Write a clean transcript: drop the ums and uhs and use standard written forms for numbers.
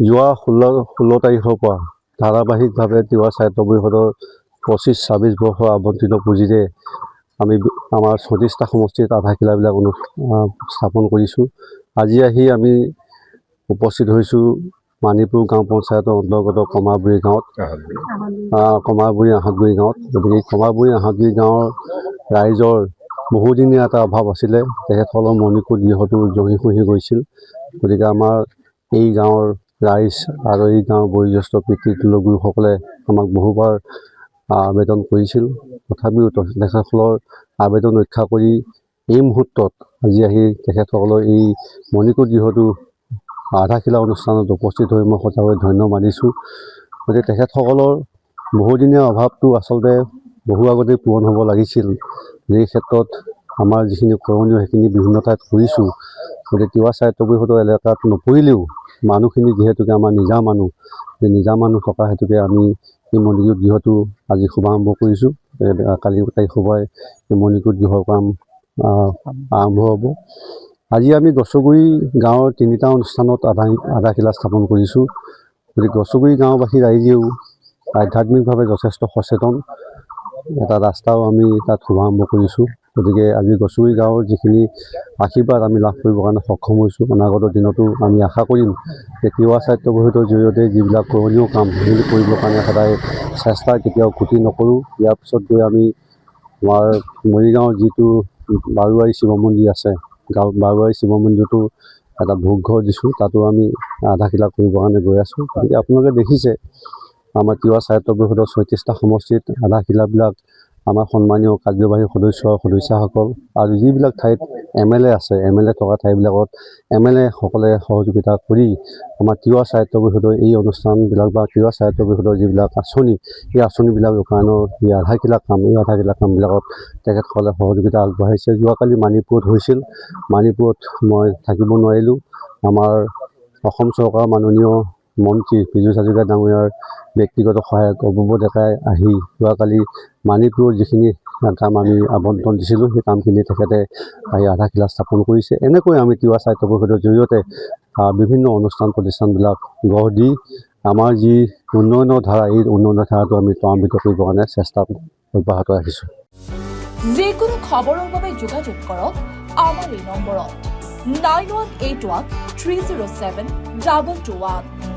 যোৱা 16 তাৰিখৰ পৰা ধাৰাবাহিকভাৱে তিৱা সাহিত্য পৰিষদৰ 25-26 বৰ্ষৰ আবণ্টিত পুঁজিৰে আমি আমাৰ 34টা সমষ্টিত আধাখিলাবিলাক স্থাপন কৰিছোঁ। আজি আহি আমি উপস্থিত হৈছোঁ মানিপুৰ গাঁও পঞ্চায়তৰ অন্তৰ্গত কমাৰবুৰী গাঁৱত, কমাৰবুৰী আহঁতগুৰি গাঁৱত। গতিকে কমাৰবুৰী আহঁতগুৰি গাঁৱৰ ৰাইজৰ বহুদিনীয়া এটা অভাৱ আছিলে। তেখেতসকলৰ মণিকূট গৃহটো জহি খহি গৈছিল। গতিকে আমাৰ এই গাঁৱৰ ৰাইজ আৰু এই গাঁৱৰ বয়োজ্যেষ্ঠ পিতৃলোকসকলে আমাক বহুবাৰ আবেদন কৰিছিল। তথাপিও তেখেতসকলৰ আবেদন ৰক্ষা কৰি এই মুহূৰ্তত আজি আহি তেখেতসকলৰ এই মণিকূট গৃহটো আধাখিলা অনুষ্ঠানত উপস্থিত হৈ মই সঁচাকৈ ধন্য মানিছোঁ। গতিকে তেখেতসকলৰ বহুদিনীয়া অভাৱটো আচলতে বহু আগতেই পূৰণ হ'ব লাগিছিল। এই ক্ষেত্ৰত আমাৰ যিখিনি কৰণীয় সেইখিনি বিভিন্ন ঠাইত কৰিছোঁ। গতিকে তিৱা সাহিত্য পৰিষদৰ এলেকাত নপৰিলেও মানুহখিনি যিহেতুকে আমাৰ নিজা মানুহ, সেই নিজা মানুহ থকা হেতুকে আমি এই মণিকূট গৃহটো আজি শুভাৰম্ভ কৰিছোঁ। কালি তাৰিখৰ পৰাই এই মণিকূট গৃহৰ কাম আৰম্ভ হ'ব। আজি আমি গছগুৰি গাঁৱৰ 3টা অনুষ্ঠানত আধাখিলা স্থাপন কৰিছোঁ। গতিকে গছগুৰি গাঁওবাসী ৰাইজেও আধ্যাত্মিকভাৱে যথেষ্ট সচেতন। এটা ৰাস্তাও আমি তাত শুভাৰম্ভ কৰিছোঁ। গতিকে আজি গছগুৰি গাঁৱৰ যিখিনি আশীৰ্বাদ আমি লাভ কৰিবৰ কাৰণে সক্ষম হৈছোঁ। অনাগত দিনতো আমি আশা কৰিম যে তিৱা সাহিত্য পৰিষদৰ জৰিয়তে যিবিলাক কৰণীয় কাম সেইখিনি কৰিবৰ কাৰণে সদায় চেষ্টা কেতিয়াও ক্ৰুটি নকৰোঁ। ইয়াৰ পিছত গৈ আমি আমাৰ মৰিগাঁৱৰ যিটো বাৰোৱাৰী শিৱ মন্দিৰ আছে, বাৰোৱাৰী শিৱ মন্দিৰতো এটা ভোগঘৰ দিছোঁ। তাতো আমি আধাখিলা কৰিবৰ কাৰণে গৈ আছোঁ। গতিকে আপোনালোকে দেখিছে আমাৰ তিৱা সাহিত্য পৰিষদৰ 34টা সমষ্টিত আধাখিলাবিলাক আমাৰ সন্মানীয় কাৰ্যবাহী সদস্য সদস্যাসকল আৰু যিবিলাক ঠাইত MLA আছে, MLA থকা ঠাইবিলাকত MLA সকলে সহযোগিতা কৰি আমাৰ তিৱা সাহিত্য পৰিষদৰ এই অনুষ্ঠানবিলাক বা তিৱা সাহিত্য পৰিষদৰ যিবিলাক আঁচনি, এই আঁচনিবিলাক ৰূপায়ণৰ এই আধাখিলা কামবিলাকত তেখেতসকলে সহযোগিতা আগবঢ়াইছে। যোৱাকালি মানিপুৰত হৈছিল। মানিপুৰত মই থাকিব নোৱাৰিলোঁ। আমাৰ অসম চৰকাৰৰ মাননীয় মন্ত্ৰী পীযুষ হাজৰিকা ডাঙৰীয়াৰ ব্যক্তিগত সহায়ক অপূৰ্ব ডেকাই আহি যোৱাকালি মানিপুৰৰ যিখিনি কাম আমি আবণ্টন দিছিলোঁ, সেই কামখিনি তেখেতে আহি আধাখিলা স্থাপন কৰিছে। এনেকৈ আমি তিৱা সাহিত্য পৰিষদৰ জৰিয়তে বিভিন্ন অনুষ্ঠান প্ৰতিষ্ঠানবিলাক গঢ় দি আমাৰ যি উন্নয়নৰ ধাৰা, এই উন্নয়নৰ ধাৰাটো আমি ত্বৰান্বিত কৰিবৰ কাৰণে চেষ্টা অব্যাহত ৰাখিছোঁ। যিকোনো খবৰৰ বাবে যোগাযোগ কৰক আমাৰ এই নম্বৰত 9181 307 221।